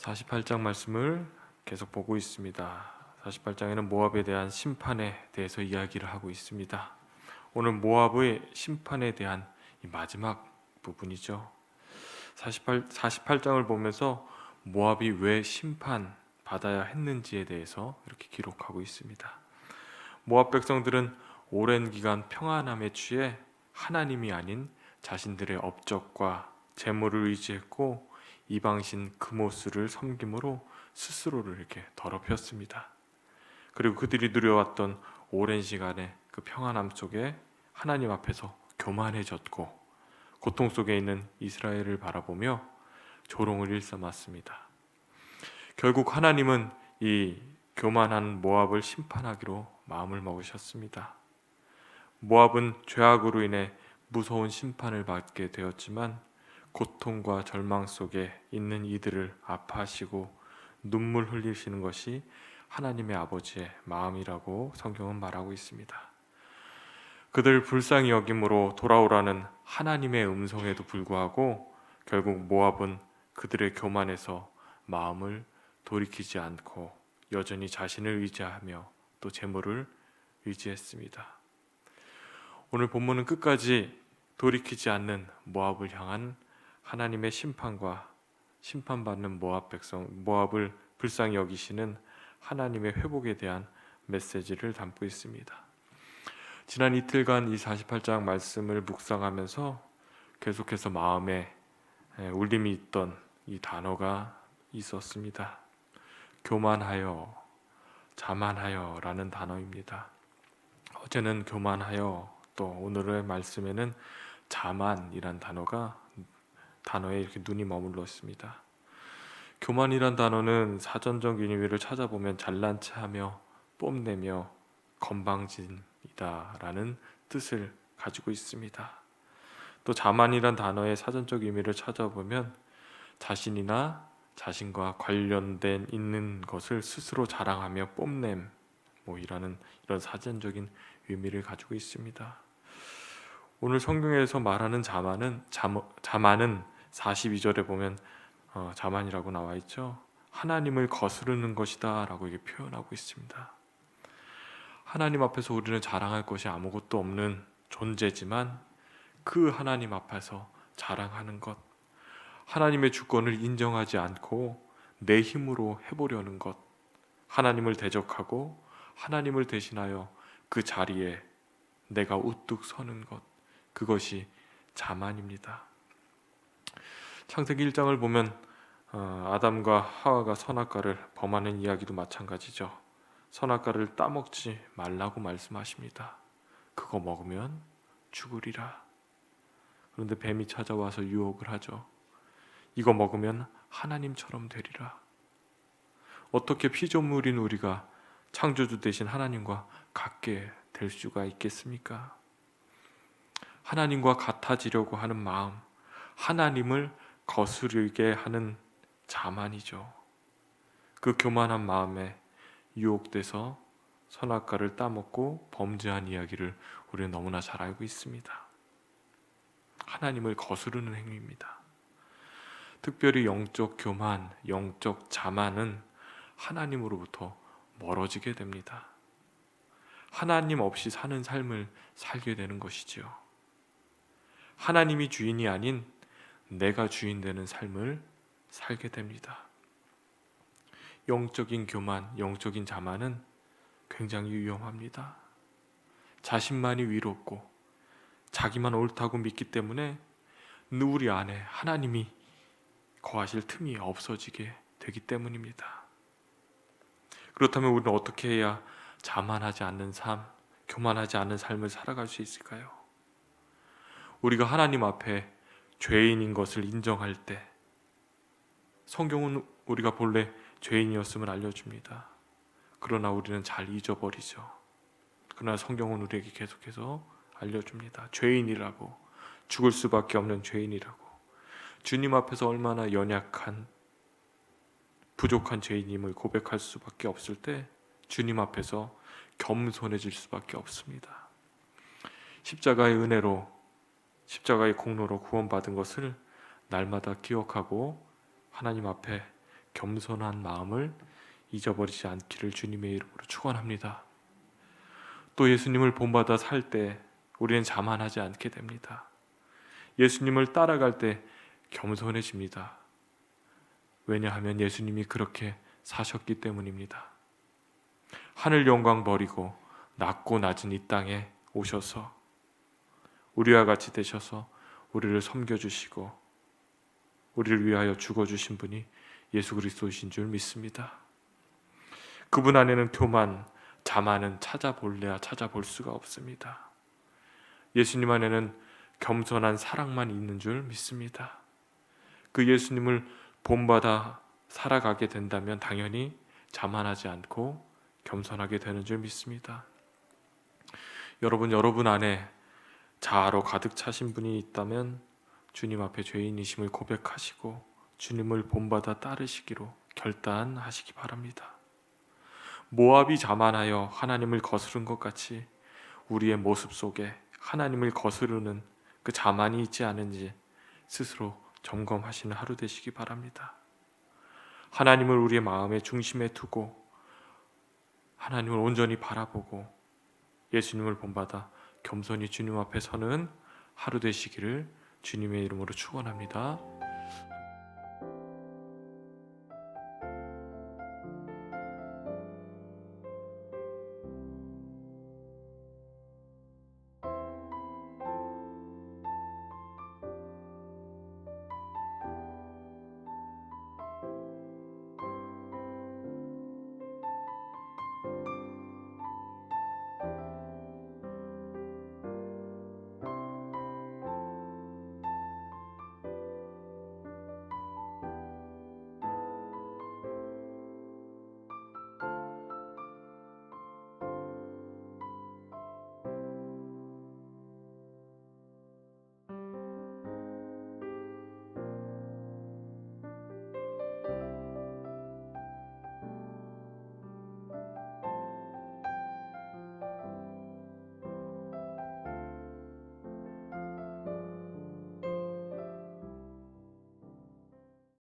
48장 말씀을 계속 보고 있습니다. 48장에는 모압에 대한 심판에 대해서 이야기를 하고 있습니다. 오늘 모압의 심판에 대한 이 마지막 부분이죠. 48장을 보면서 모압이 왜 심판받아야 했는지에 대해서 이렇게 기록하고 있습니다. 모압 백성들은 오랜 기간 평안함에 취해 하나님이 아닌 자신들의 업적과 재물을 의지했고 이방신 그모스를 섬김으로 스스로를 이렇게 더럽혔습니다. 그리고 그들이 누려왔던 오랜 시간의 그 평안함 속에 하나님 앞에서 교만해졌고 고통 속에 있는 이스라엘을 바라보며 조롱을 일삼았습니다. 결국 하나님은 이 교만한 모압을 심판하기로 마음을 먹으셨습니다. 모압은 죄악으로 인해 무서운 심판을 받게 되었지만 고통과 절망 속에 있는 이들을 아파하시고 눈물 흘리시는 것이 하나님의 아버지의 마음이라고 성경은 말하고 있습니다. 그들 불쌍히 여김으로 돌아오라는 하나님의 음성에도 불구하고 결국 모압은 그들의 교만에서 마음을 돌이키지 않고 여전히 자신을 의지하며 또 재물을 의지했습니다. 오늘 본문은 끝까지 돌이키지 않는 모압을 향한 하나님의 심판과 심판받는 모압 백성, 모압을 불쌍히 여기시는 하나님의 회복에 대한 메시지를 담고 있습니다. 지난 이틀간 이 48장 말씀을 묵상하면서 계속해서 마음에 울림이 있던 이 단어가 있었습니다. 교만하여, 자만하여 라는 단어입니다. 어제는 교만하여, 또 오늘의 말씀에는 자만이란 단어에 이렇게 눈이 머물렀습니다. 교만이란 단어는 사전적 의미를 찾아보면 잘난 체하며 뽐내며 건방진이다라는 뜻을 가지고 있습니다. 또 자만이란 단어의 사전적 의미를 찾아보면 자신이나 자신과 관련된 있는 것을 스스로 자랑하며 뽐냄 이런 사전적인 의미를 가지고 있습니다. 오늘 성경에서 말하는 자만은 42절에 보면 자만이라고 나와 있죠. 하나님을 거스르는 것이다 라고 이렇게 표현하고 있습니다. 하나님 앞에서 우리는 자랑할 것이 아무것도 없는 존재지만 그 하나님 앞에서 자랑하는 것, 하나님의 주권을 인정하지 않고 내 힘으로 해보려는 것, 하나님을 대적하고 하나님을 대신하여 그 자리에 내가 우뚝 서는 것, 그것이 자만입니다. 창세기 1장을 보면 아담과 하와가 선악과를 범하는 이야기도 마찬가지죠. 선악과를 따먹지 말라고 말씀하십니다. 그거 먹으면 죽으리라. 그런데 뱀이 찾아와서 유혹을 하죠. 이거 먹으면 하나님처럼 되리라. 어떻게 피조물인 우리가 창조주 되신 하나님과 같게 될 수가 있겠습니까? 하나님과 같아지려고 하는 마음, 하나님을 거스르게 하는 자만이죠. 그 교만한 마음에 유혹돼서 선악과를 따먹고 범죄한 이야기를 우리는 너무나 잘 알고 있습니다. 하나님을 거스르는 행위입니다. 특별히 영적 교만, 영적 자만은 하나님으로부터 멀어지게 됩니다. 하나님 없이 사는 삶을 살게 되는 것이지요. 하나님이 주인이 아닌 내가 주인 되는 삶을 살게 됩니다. 영적인 교만, 영적인 자만은 굉장히 위험합니다. 자신만이 위롭고 자기만 옳다고 믿기 때문에 우리 안에 하나님이 거하실 틈이 없어지게 되기 때문입니다. 그렇다면 우리는 어떻게 해야 자만하지 않는 삶, 교만하지 않는 삶을 살아갈 수 있을까요? 우리가 하나님 앞에 죄인인 것을 인정할 때 성경은 우리가 본래 죄인이었음을 알려줍니다. 그러나 우리는 잘 잊어버리죠. 그러나 성경은 우리에게 계속해서 알려줍니다. 죄인이라고, 죽을 수밖에 없는 죄인이라고, 주님 앞에서 얼마나 연약한 부족한 죄인임을 고백할 수밖에 없을 때 주님 앞에서 겸손해질 수밖에 없습니다. 십자가의 은혜로, 십자가의 공로로 구원받은 것을 날마다 기억하고 하나님 앞에 겸손한 마음을 잊어버리지 않기를 주님의 이름으로 축원합니다. 또 예수님을 본받아 살 때 우리는 자만하지 않게 됩니다. 예수님을 따라갈 때 겸손해집니다. 왜냐하면 예수님이 그렇게 사셨기 때문입니다. 하늘 영광 버리고 낮고 낮은 이 땅에 오셔서 우리와 같이 되셔서 우리를 섬겨주시고 우리를 위하여 죽어주신 분이 예수 그리스도이신 줄 믿습니다. 그분 안에는 교만, 자만은 찾아볼래야 찾아볼 수가 없습니다. 예수님 안에는 겸손한 사랑만 있는 줄 믿습니다. 그 예수님을 본받아 살아가게 된다면 당연히 자만하지 않고 겸손하게 되는 줄 믿습니다. 여러분 안에 자아로 가득 차신 분이 있다면 주님 앞에 죄인이심을 고백하시고 주님을 본받아 따르시기로 결단하시기 바랍니다. 모압이 자만하여 하나님을 거스른 것 같이 우리의 모습 속에 하나님을 거스르는 그 자만이 있지 않은지 스스로 점검하시는 하루 되시기 바랍니다. 하나님을 우리의 마음의 중심에 두고 하나님을 온전히 바라보고 예수님을 본받아 겸손히 주님 앞에 서는 하루 되시기를 주님의 이름으로 축원합니다.